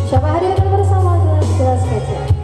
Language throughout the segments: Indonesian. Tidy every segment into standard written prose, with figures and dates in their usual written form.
Siapa hadirkan bersama jelas kece.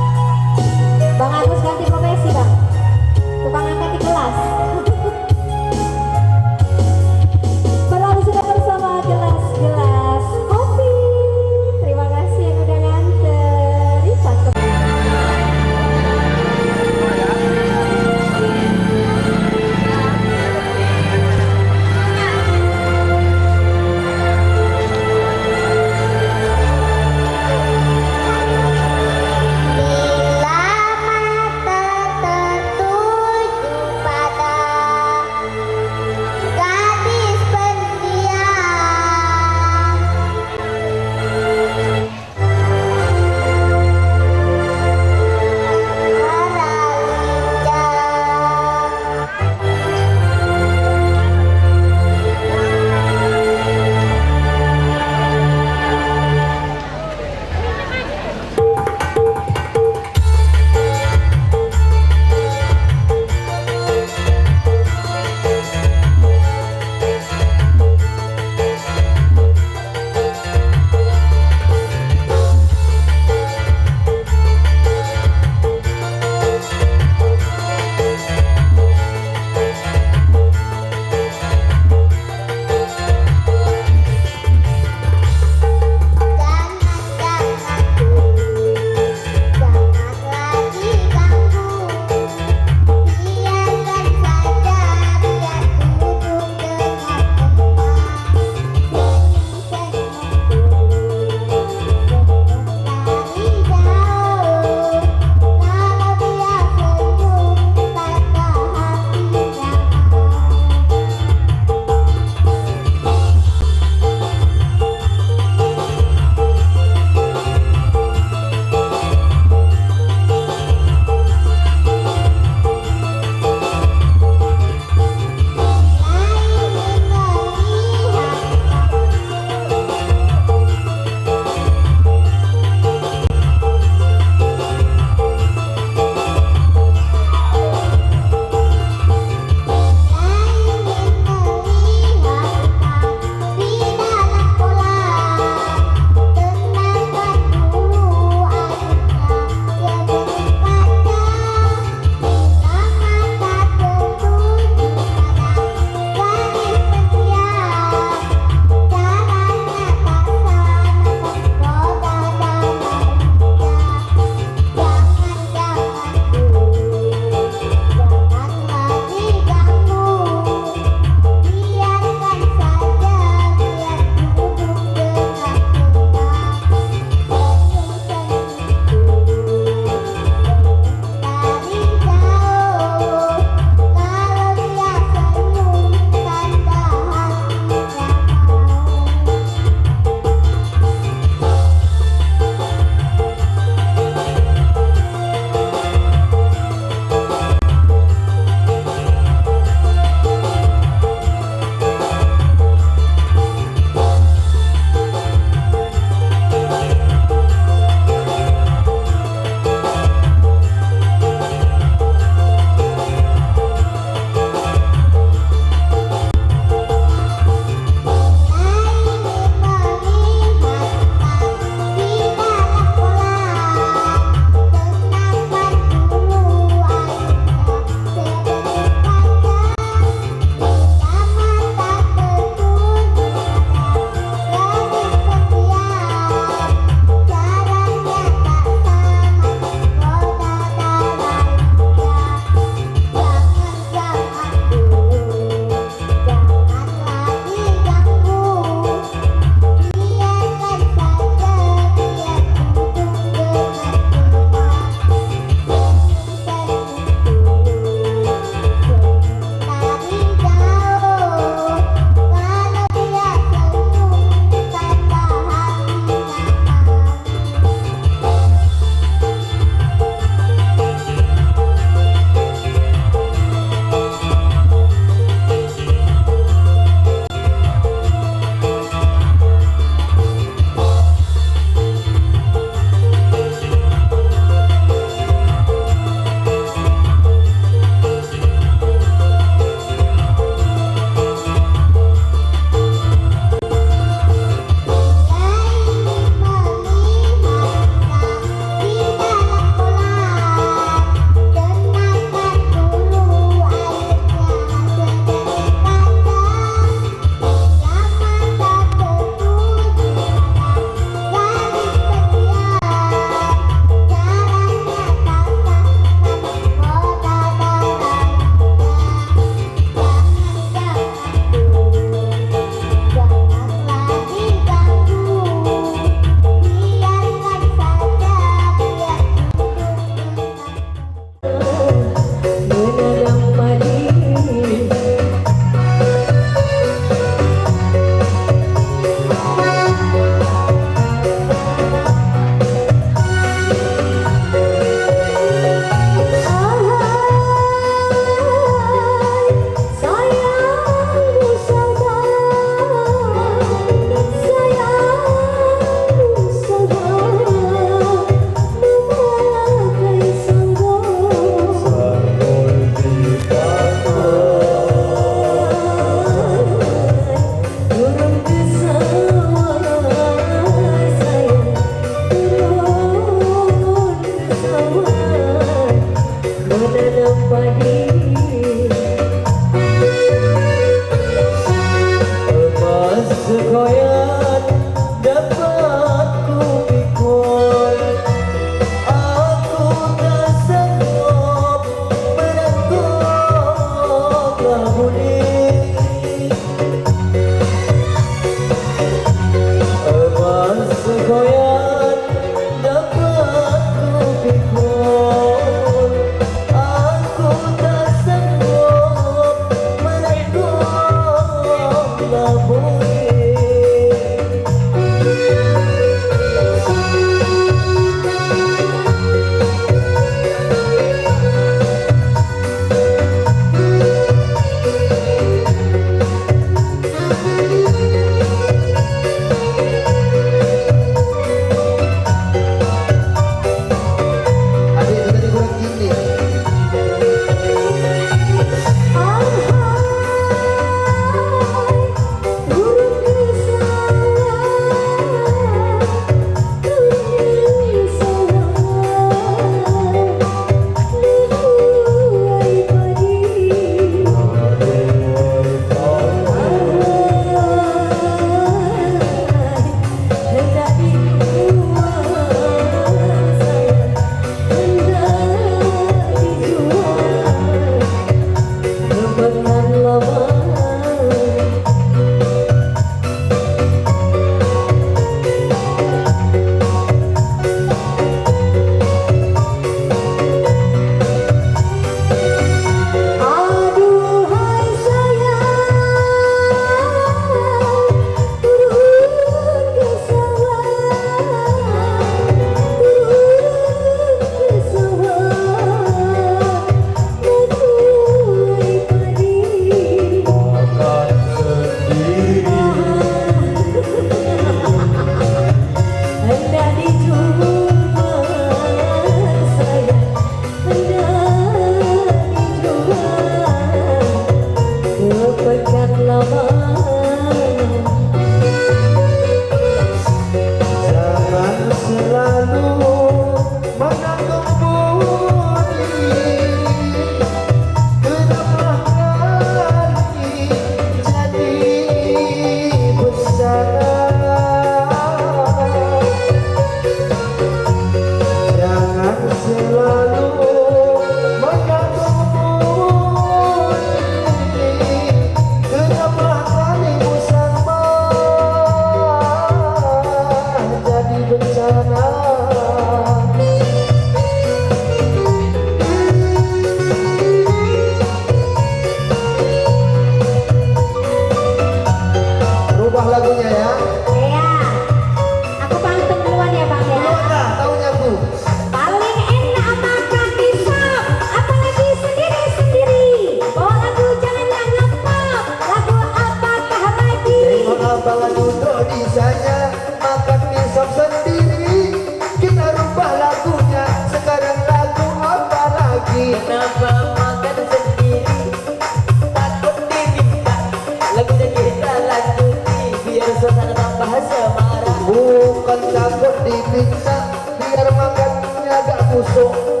masuk.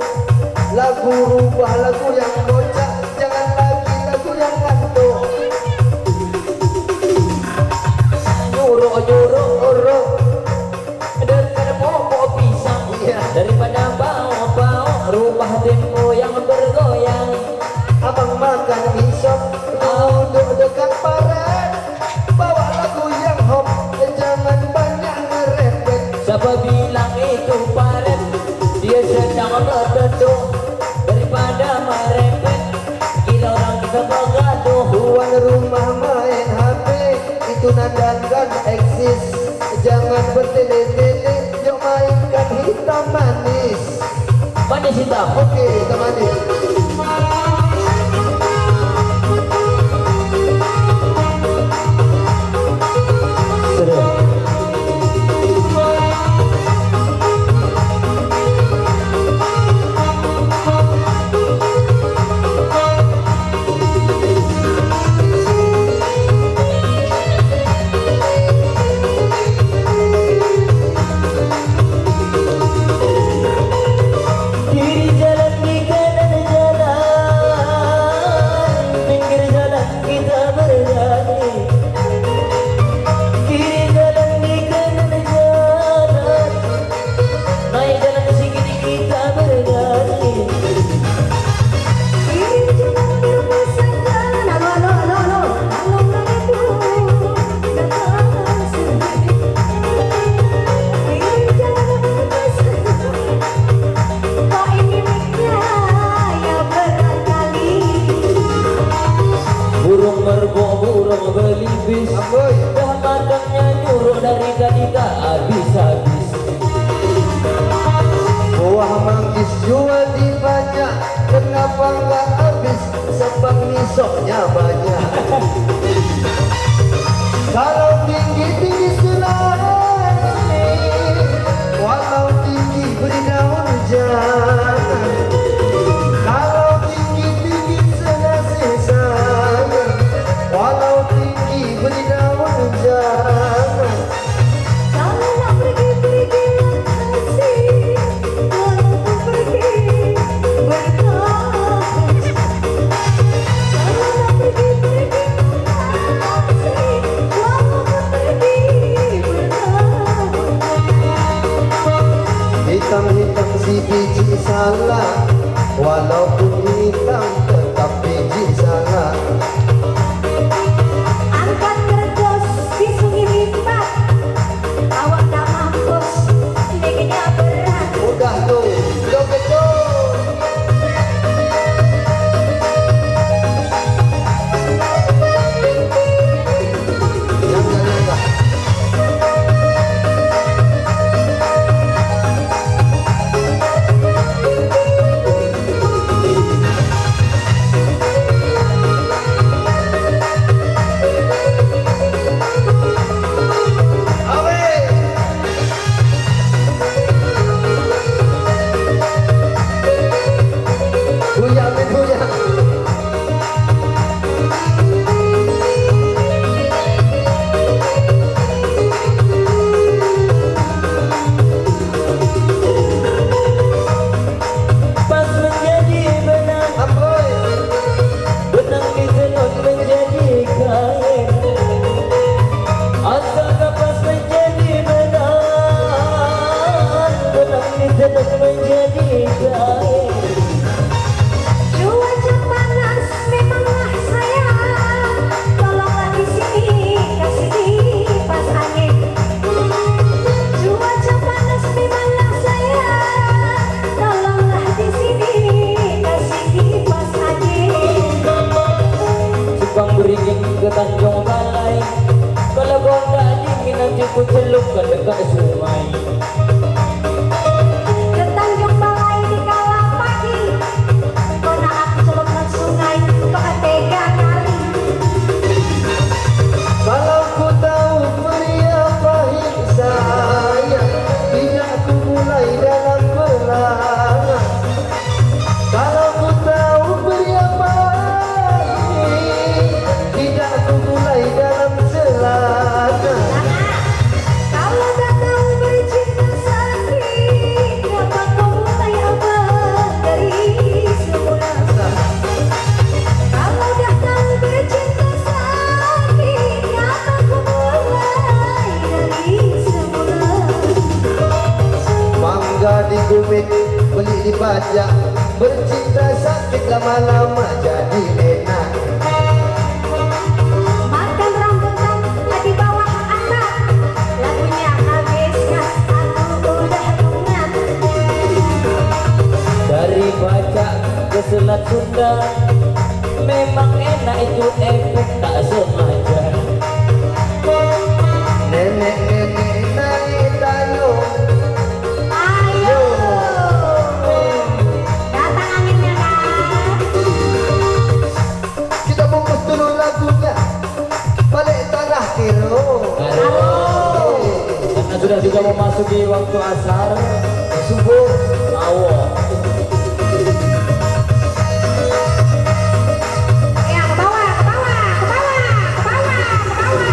Lagu rubah lagu yang bocah, jangan lagi lagu yang ngantuk. Nyuruh dengan pokok pisang, daripada bau rubah tempo yang bergoyang. Abang makan pisang, duduk dekat paret, bawa lagu yang hop, jangan banyak ngerepet. Siapa bilang itu paret, dia sedang berduduk. Daripada merepet, gila orang kita bergaduh. Tuan rumah main HP, itu nandakan eksis. Jangan bertele-tele, yuk mainkan hitam manis. Manis hitam. Oke, hitam manis. burung belibis, dah makannya nyuruh dari tadi tak habis-habis. Buah manggis jual di banyak, kenapa nggak habis? Sebab nisoknya banyak. Kalau tinggi-tinggi Sulawesi, walau tinggi beri daun jangan. Kalau tinggi-tinggi Sulawesi sayang, walau tinggi beri daun jangan. Kalau nak pergi-pergi kasih, walaupun pergi berkasih. Kalau nak pergi-pergi kasih, walaupun pergi berkasih. Hitam-hitam si biji salah, walaupun hitam tetap biji salah. Angkat kerdus di sungai lipat, awak tak mampus, negenya berat. Udah tuh, joget tuh. Jangan. Pas menjadi benang, benang ditenun menjadi kain. Asalkan pas menjadi benang, benang ditenun menjadi kain. Cuaca panas memanglah sayang, tolonglah di sini kasih kipas angin. Cuaca panas memanglah sayang, tolonglah di sini kasih kipas angin. Subang beringin ke Tanjung Balai, kalau kau tak dingin nanti ku celupkan dekat sungai. Ke Tanjung Balai di kala pagi, kau nak aku celupkan sungai, kau tega kali. Kalau ku tahu pria pahit sayang, tidak ku mulai dalam belangan. Kalau ku tahu pria pahit, tidak ku mulai dalam celana. Kalau dah tahu bercinta saja. Bercinta sakit lama-lama jadi enak. Makan rambutan di bawah anak. Lagunya habis ngas, aku udah bungat. Dari baca ke Selat Sunda, memang enak itu efek tak sengaja. Nenek-nenek naik tayung. Ayo, datang anginnya kan. Kita bungkus dulu lagunya. Balik tanah kiro. Karena sudah juga memasuki waktu asar Subuh. awal. Ya, ke bawah, ke bawah, ke bawah, ke bawah, ke bawah.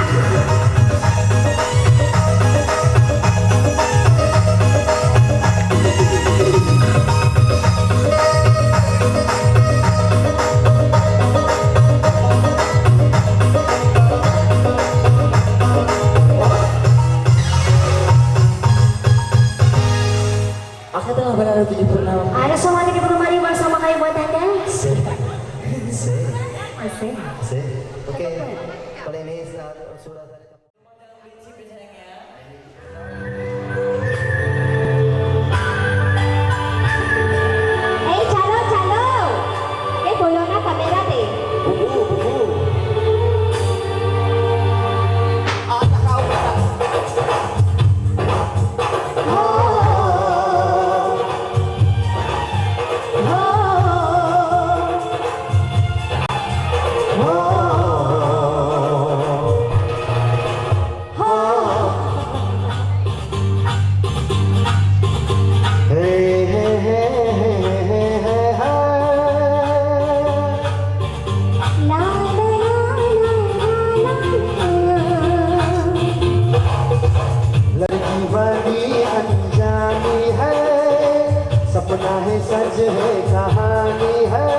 Aku tengah berada di purnama. Ada semuanya di rumah ini bersama kami buat Anda. Asik. Oke. Kalau ini sudah Chalo, chalo. Bolong na kamera deh. लड़की बड़ी अनजानी है, सपना है सज है कहानी है,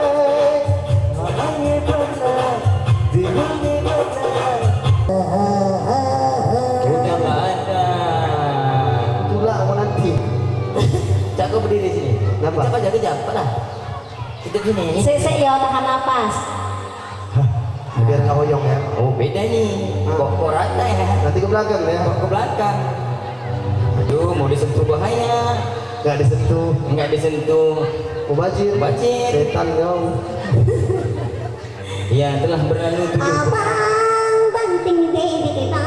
हाँ ये बना दिल में बना। Udah nggak ada. Itulah aku nanti. Jago berdiri sini. Kenapa? Jago jago jago lah. Kita sini. Sik yo tahan napas. Biar nggak hoyong ya. Oh beda nih. Kok rata ya? Nanti ke belakang ya. Kok ke belakang. Aduh mau disentuh bahaya. Nggak disentuh. Nggak disentuh. Mubazir. Mubazir. Setan kau. Ya telah berlalu 7 Abang banting dede kita.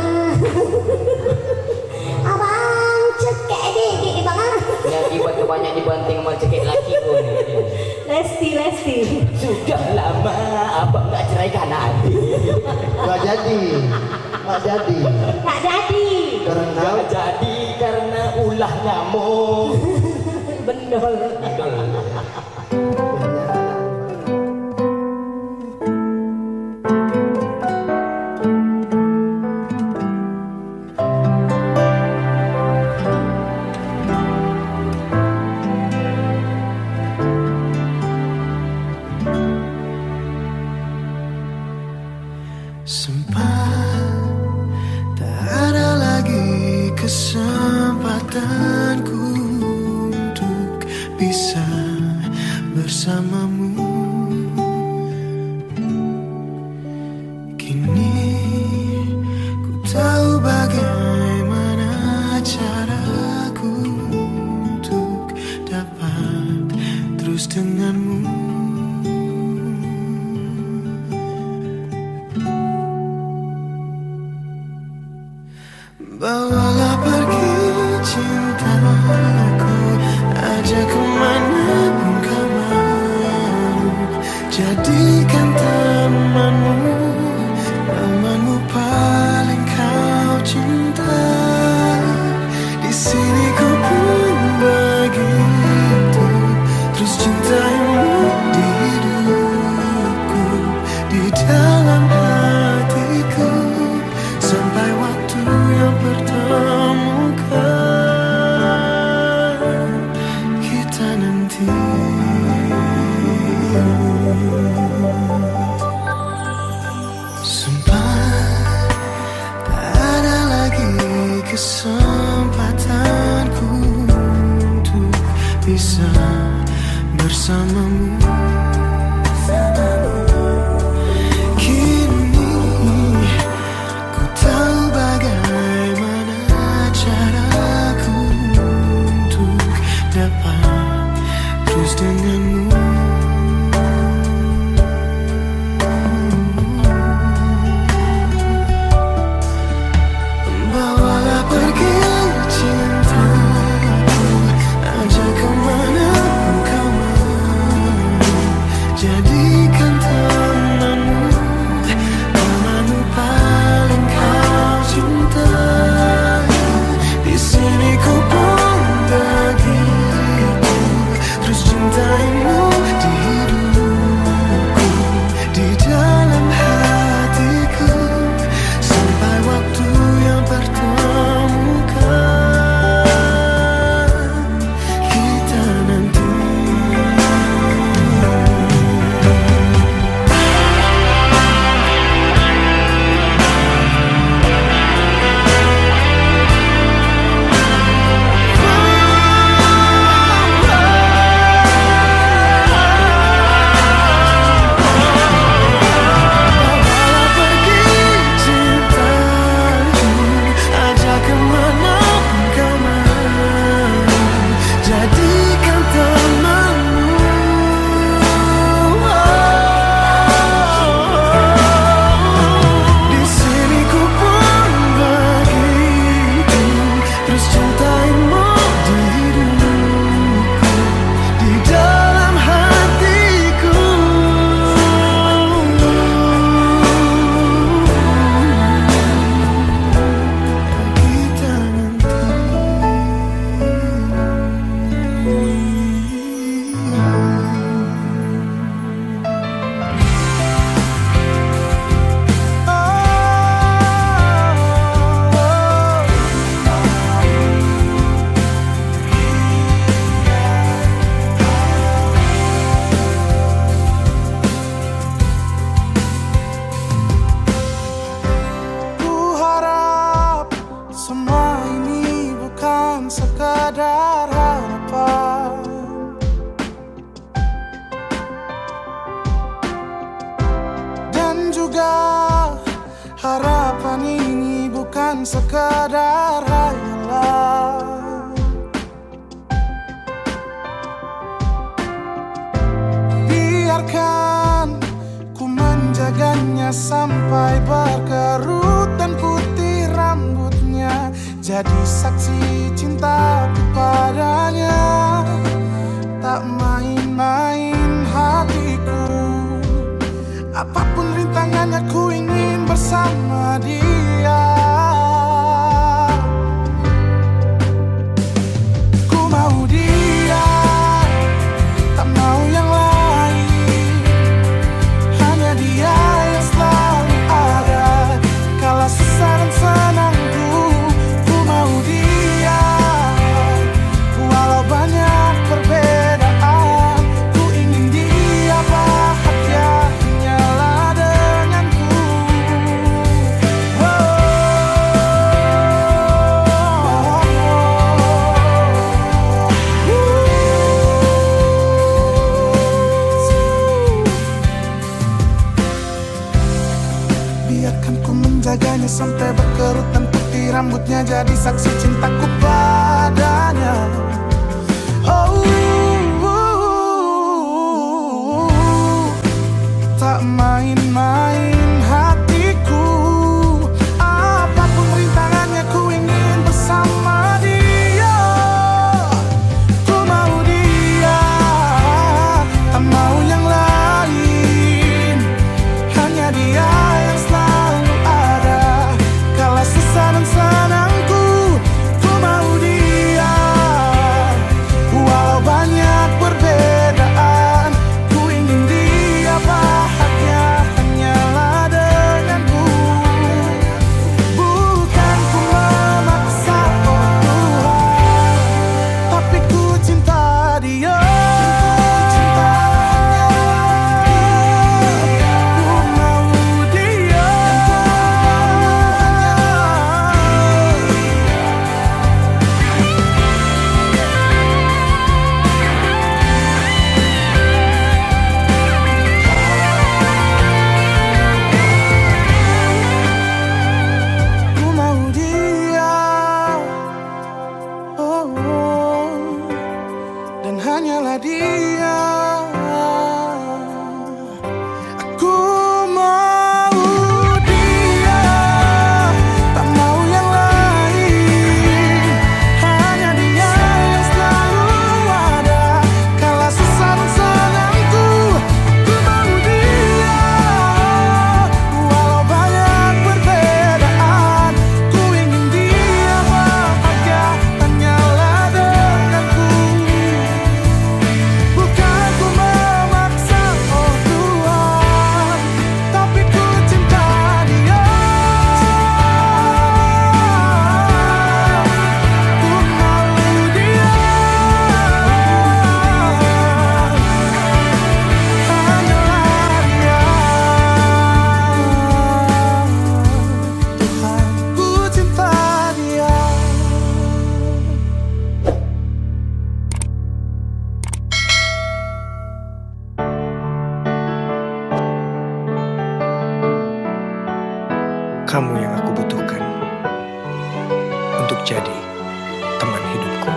Abang cekek dede bang. Ya akibat banyak dibanting sama cekek laki pun. Lesti. Sudah lama abang nggak ceraikan adik. Nggak jadi. Nggak jadi. Nggak jadi. Karena Nggak jadi karena ulah nyamuk. Bendol. Sempat tak ada lagi kesempatanku untuk bisa bersamamu. Kini ku tahu bagaimana caraku untuk dapat terus denganmu. Bawalah pergi cintaku, ajak kemanapun kau mau. Jadikan temanmu paling kau cinta. Di sini ku pun begitu, terus cintaimu di hidupku, di dalam hatiku, sampai waktu yang pertemukan kita nanti. Sempat tak ada lagi kesempatanku untuk bisa juga harapan ini bukan sekadar hayalan. Biarkan ku menjaganya sampai berkerut dan putih rambutnya, jadi saksi cintaku padanya. Tak main-main hatiku, apapun rintangannya ku ingin bersama dia. Ku mau dia, tak mau yang lain. Hanya dia yang selalu ada kala susah dan senangku. Ku mau dia, walau banyak perbedaan. Ku ingin dia bahagia hanyalah denganku. Biarkan ku menjaganya sampai berkerut dan putih rambutnya, jadi saksi cintaku padanya. Oh, tak main-main hatiku, apapun rintangannya ku ingin bersama dia. Ku mau dia, tak mau yang lain. Hanya dia yang selalu ada kala susah dan senangku. Ku mau dia, walau banyak perbedaan. Ku ingin dia bahagia hanyalah denganku. Bukan ku memaksa, oh Tuhan, tapi ku cinta dia. Ku mau dia. Ku mau dia, oh, dan hanyalah dia. Aku mau dia, tak mau yang lain. Hanya dia yang selalu ada kala susah dan senangku. Ku mau dia, walau banyak perbedaan. Ku ingin dia bahagia hanyalah denganku. Bukan ku memaksa, oh Tuhan, tapi ku cinta dia. Ku mau dia, hanyalah dia. Tuhan, ku cinta dia. Kamu yang aku butuhkan untuk jadi teman hidupku.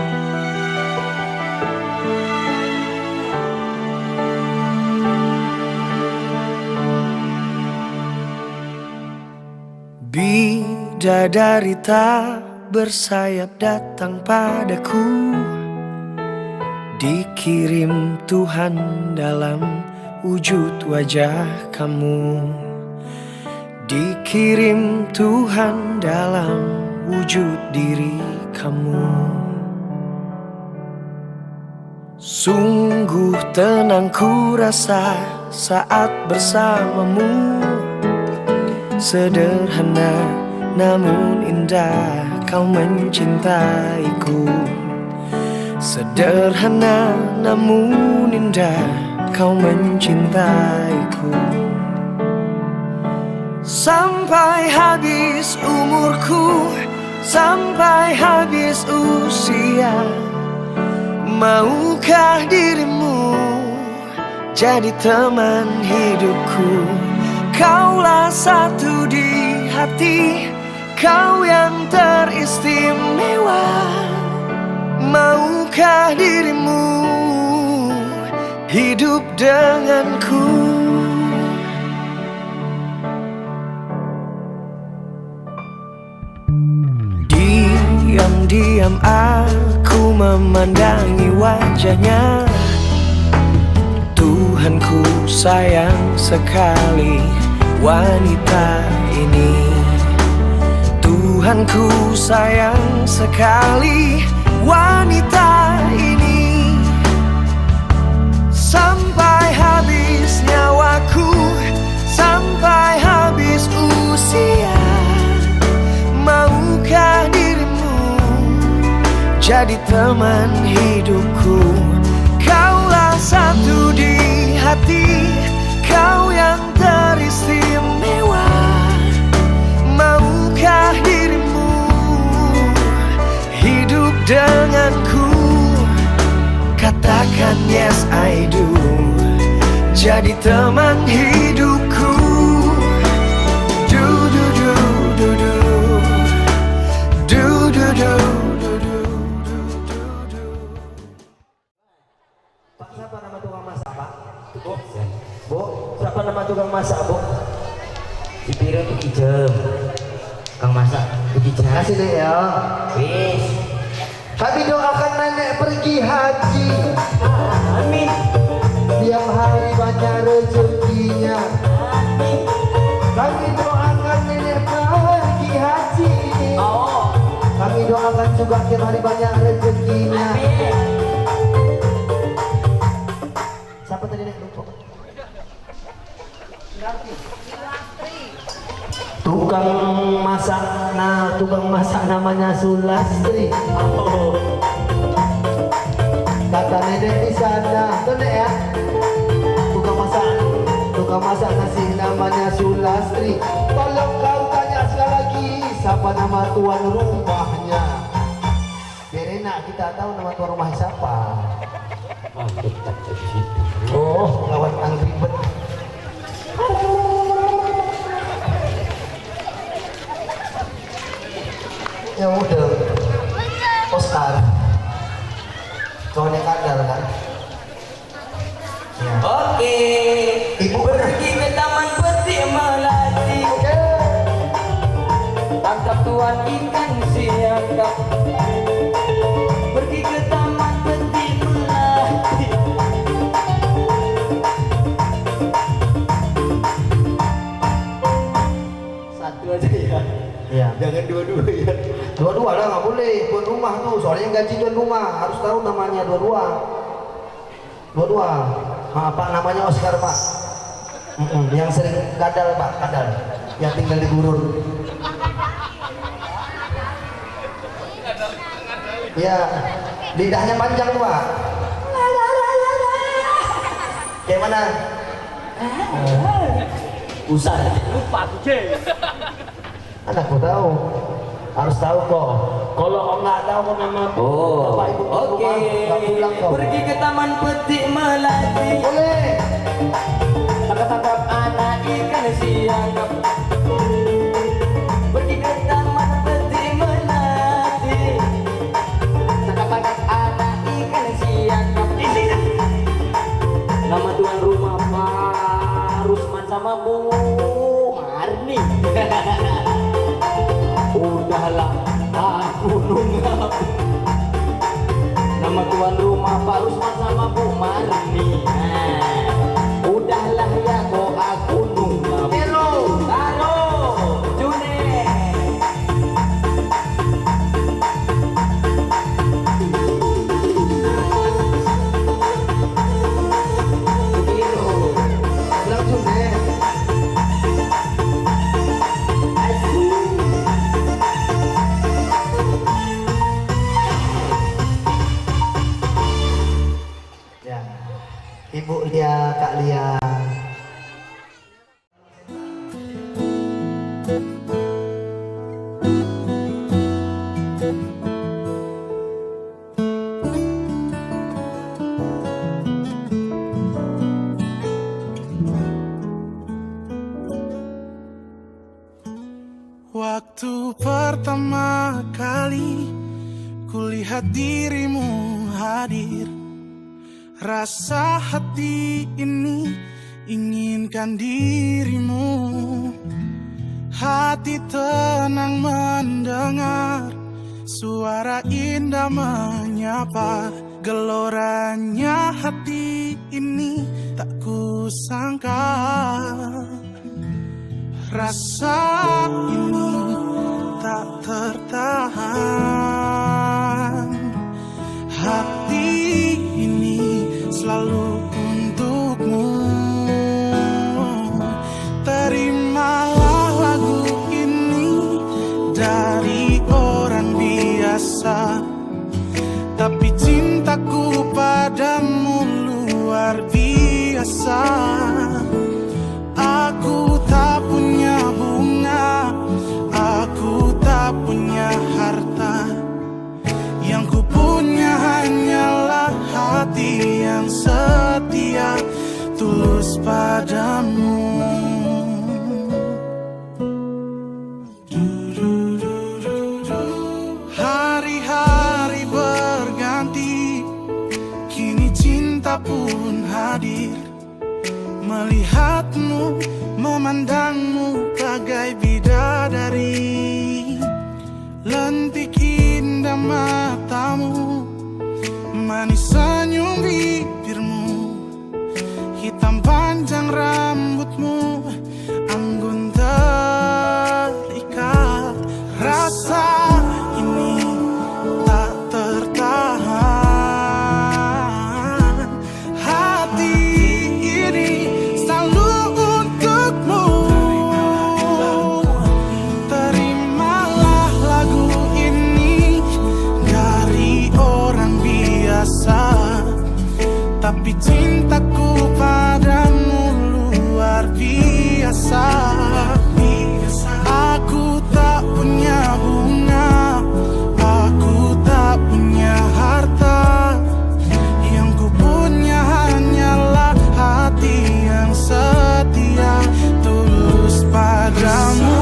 Bidadari tak bersayap datang padaku, dikirim Tuhan dalam wujud wajah kamu. Dikirim Tuhan dalam wujud diri kamu. Sungguh tenang ku rasa saat bersamamu. Sederhana namun indah kau mencintaiku. Sederhana namun indah kau mencintaiku. Sampai habis umurku, sampai habis usia, maukah dirimu jadi teman hidupku? Kaulah satu di hati, kau yang teristimewa. Maukah dirimu hidup denganku? Diam-diam aku memandangi wajahnya. Tuhanku sayang sekali wanita ini. Tuhanku sayang sekali wanita ini. Sampai habis nyawaku, sampai habis usia, maukah dirimu jadi teman hidupku? Kaulah satu di hati, kau yang teristimewa. Maukah dirimu hidup denganku? Katakan yes I do, jadi teman hidupku. Du du du du du, du du du du du du du. Pak, siapa nama tukang masak, Pak? Bu, Bu, siapa nama tukang masak, Bu? di piring tuh ijem. Kang masak tuh ijem. Kasih deh ya. Wis. Kami doakan nenek pergi haji. Amin. Tiap hari banyak rezekinya. Amin. Kami doakan nenek pergi haji. Oh. Kami doakan juga tiap hari banyak rezekinya. Amin. Siapa tadi nek lupa? Tukang masak, nah tukang masak namanya Sulastri. Kata nenek di sana, bener ya? Tukang masak nasi namanya Sulastri. Tolong kau tanya sekali lagi, siapa nama tuan rumahnya? Biar enak kita tahu nama tuan rumah siapa. Oh, lawan Angry Bird. Ya udah, Oscar, cowoknya kadal kan? Ya. Oke. Ibu Pergi ke taman peti melati. Oke. Tangkap tuan ikan siangkap. Pergi ke taman peti melati. Satu aja ya. Iya. Jangan dua-dua ya. Dua-dua lah nggak boleh. Tuan rumah tuh, soalnya yang gaji tuan rumah harus tahu namanya dua-dua. Dua-dua. Pak namanya Oscar Pak. Yang sering kadal Pak, kadal. Yang tinggal di gurun. Ya, lidahnya panjang tuh Pak. Kayak mana? Usah lupa tuh. Anakku tahu. Harus tahu kok. Kalau nggak tahu nama bapak ibu tuan Oke. rumah, nggak pulang kok. Pergi ke taman peti melati. Boleh. Tangkap anak ikan siangkap. Pergi ke taman peti melati. Tangkap anak ikan siangkap. Nama tuan rumah Pak Rusman sama Bu Marni. Udahlah, aku nunggak. Nama tuan rumah Pak Rusman sama Bu Marni. Nah, udah Waktu pertama kali kulihat dirimu hadir, rasa hati ini inginkan dirimu. Hati tenang mendengar suara indah menyapa. Geloranya hati ini tak kusangka. Rasa ini tak tertahan. Hati ini selalu untukmu. Terimalah lagu ini dari orang biasa, tapi cintaku padamu luar biasa. Aku tak punya bunga, aku tak punya harta. Yang ku punya hanyalah hati yang setia, tulus padamu. Hari-hari berganti, kini cinta pun hadir. Melihatmu, memandangmu bagai bidadari. Lentik indah matamu, manis senyum bibirmu, hitam panjang rambutmu, anggun terikat. Rasa ini tak tertahan. Hati ini selalu untukmu. Terimalah lagu ini dari orang biasa, tapi cintaku padamu luar biasa. Aku tak punya bunga, aku tak punya harta. Yang ku punya hanyalah hati yang setia, tulus padamu.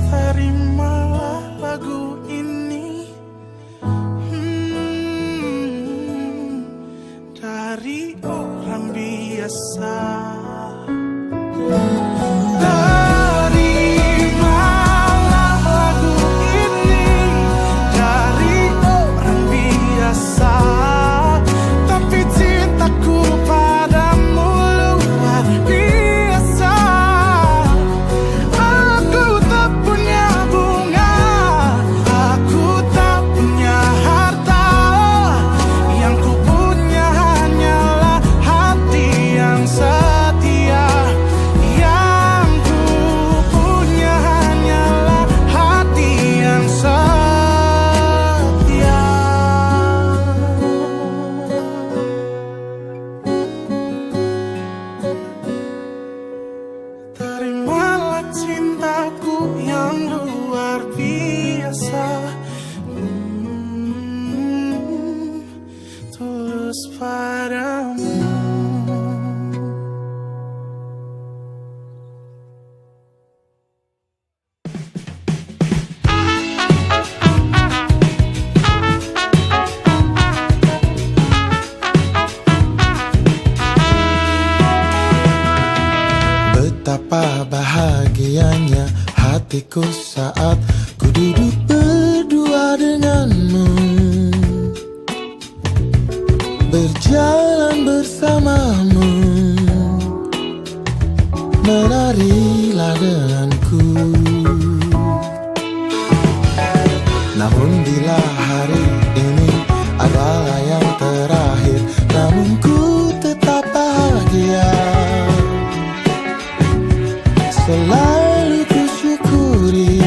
Terimalah lagu ini dari orang biasa. Terimalah lagu ini dari orang biasa, tapi cintaku padamu luar biasa. Aku tak punya bunga, aku tak punya harta. Yang ku punya hanyalah hati yang setia. Yang ku punya hanyalah hati yang setia. Terimalah cintaku yang luar biasa, tulus padamu. Betapa bahagianya hatiku saat ku duduk berdua denganmu, berjalan bersamamu, menarilah denganku. Namun bila hari ini adalah yang terakhir, namun ku tetap bahagia. Selalu ku syukuri,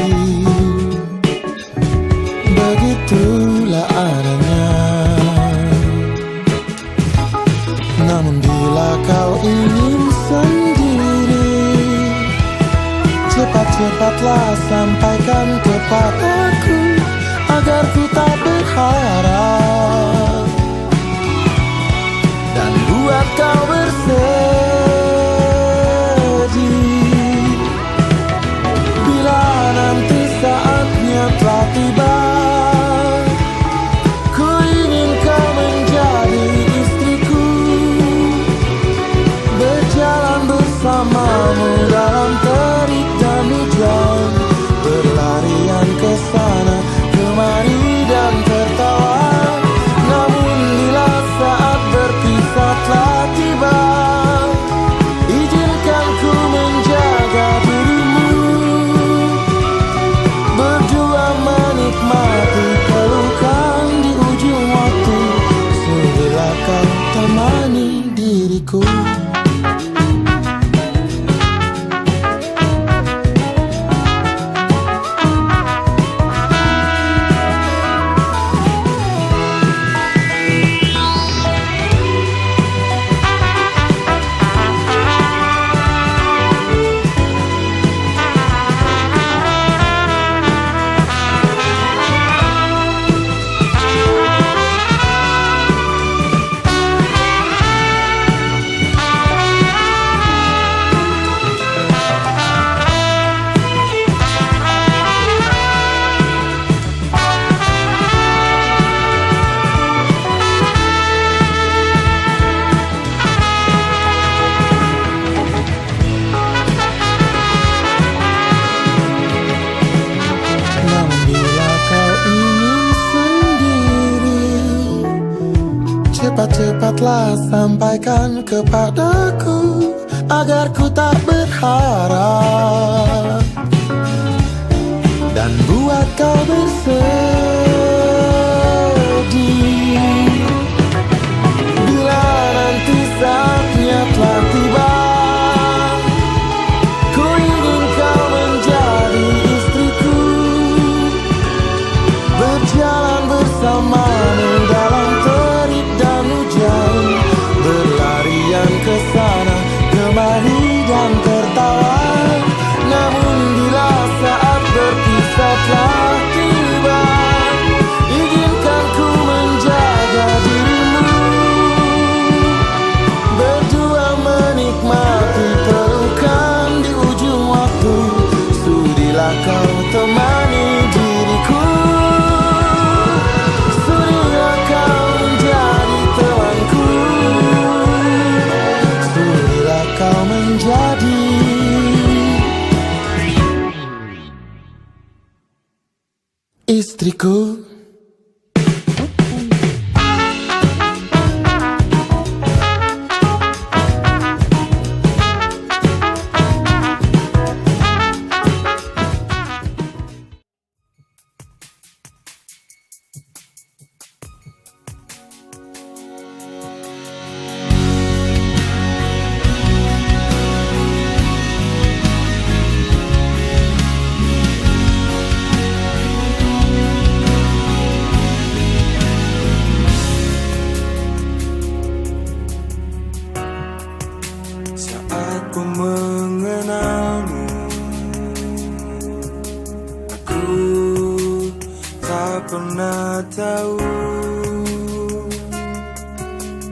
begitulah adanya. Namun bila kau ingin sendiri, cepat-cepat ke sana kemari dan tertawa. Namun bila saat berpisah telah tiba, izinkan ku menjaga dirimu, berdua menikmati pelukan di ujung waktu. Sudilah kau temani diriku. Cepat-cepatlah sampaikan kepadaku agar ku tak berharap dan buat kau bersedih. Bila nanti saatnya telah tiba, ku ingin kau menjadi istriku, berjalan bersamamu dalam terik dan hujan, berlarian ke sana kemari dan tertawa. Namun bila saat berpisah telah tiba, izinkan ku menjaga dirimu, berdua menikmati pelukan di ujung waktu. Sudilah kau temani diriku, sudilah kau menjadi temanku, sudilah kau menjadi istriku. Saat ku mengenalmu, aku tak pernah tahu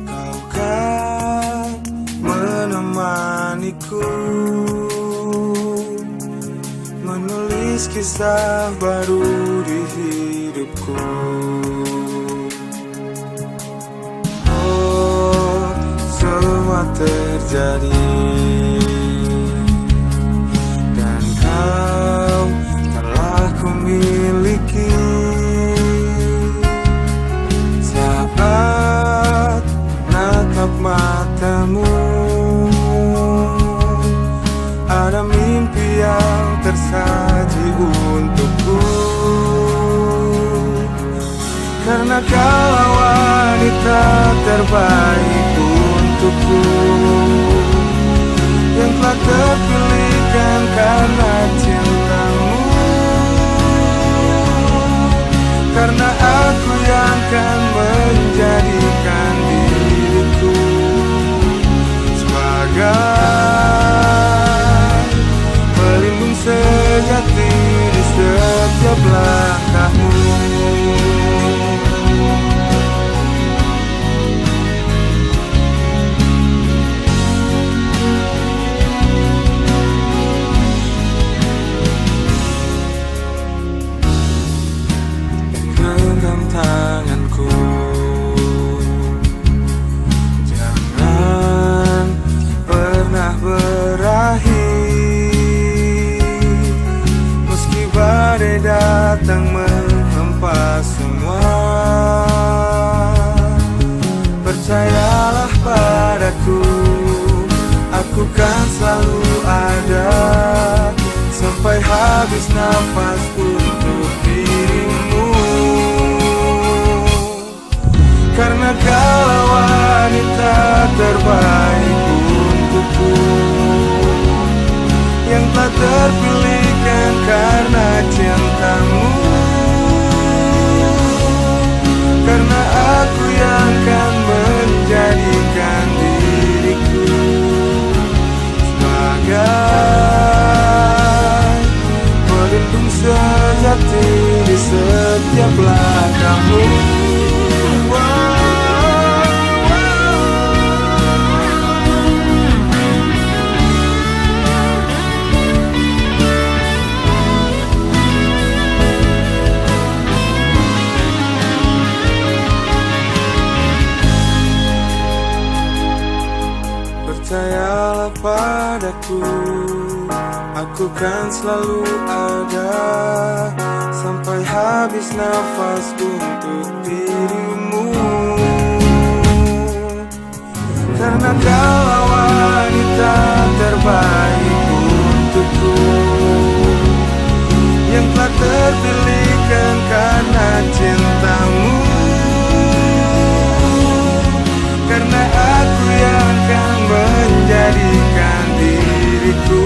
kau kan menemaniku, menulis kisah baru di hidupku. Oh, semua terjadi dan kau telah kumiliki. Saat natap matamu, ada mimpi yang tersaji untukku, karena kau wanita terbaik untukku, yang telah terpilihkan karena cintamu. Karena aku yang akan menjadikan diriku sebagai pelindung sejati di setiap langkahmu. Genggam tanganku, jangan pernah berakhir, meski badai badai datang menghempas semua. Percayalah padaku, aku kan selalu ada sampai habis nafas untuk dirimu. Karena kaulah wanita terbaik untukku, yang telah terpilihkan karena cintamu. Karena aku yang akan menjadikan diriku sebagai pelindung sejati di setiap langkahmu. Percayalah padaku, aku kan selalu ada sampai habis nafas untuk dirimu. Karena kaulah wanita terbaik untukku, yang telah terpilihkan karena cintamu. Karena aku yang akan menjadikan diriku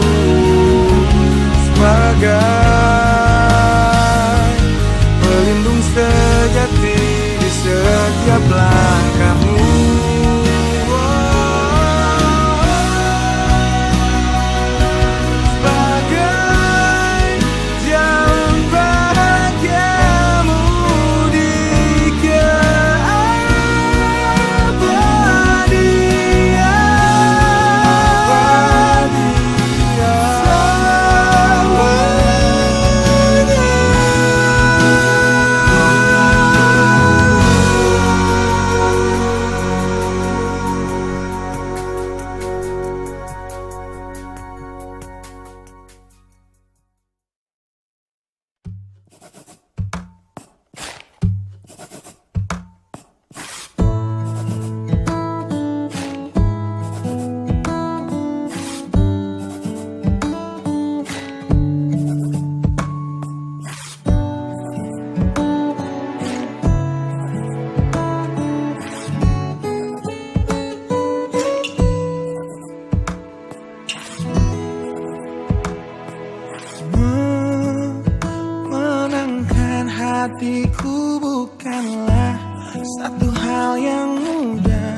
sebagai pelindung sejati di setiap langkahmu. Sebagai jalan bahagiamu di menenangkan hatiku bukanlah satu hal yang mudah.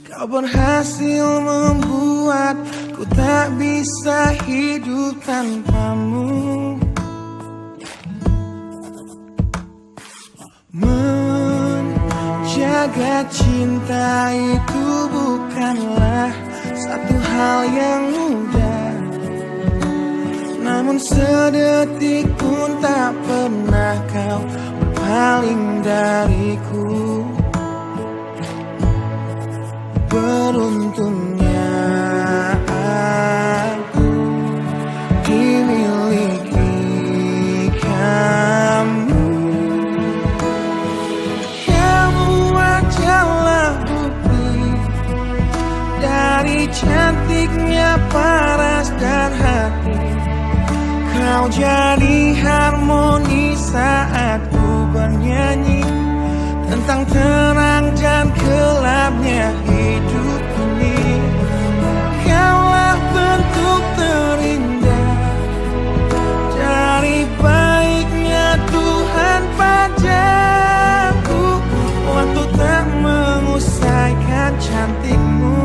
Kau berhasil membuatku tak bisa hidup tanpamu. Menjaga cinta itu bukanlah satu hal yang mudah, namun sedetik pun tak pernah kau berpaling dariku. Beruntungnya aku dimiliki kamu. Kamu adalah bukti dari cantiknya paras dan hati. Kau jadi harmoni saat ku bernyanyi tentang terang dan gelapnya hidup ini. Kaulah bentuk terindah dari baiknya Tuhan padaku. Waktu tak mengusaikan cantikmu,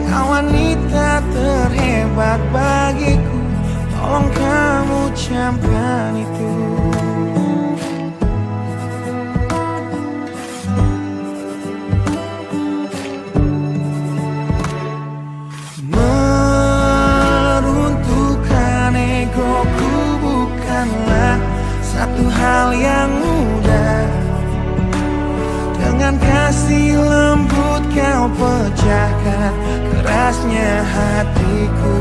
kau wanita terhebat bagiku. Tolong kamu camkan itu. Meruntuhkan egoku bukanlah satu hal yang mudah. Dengan kasih lembut kau pecahkan kerasnya hatiku.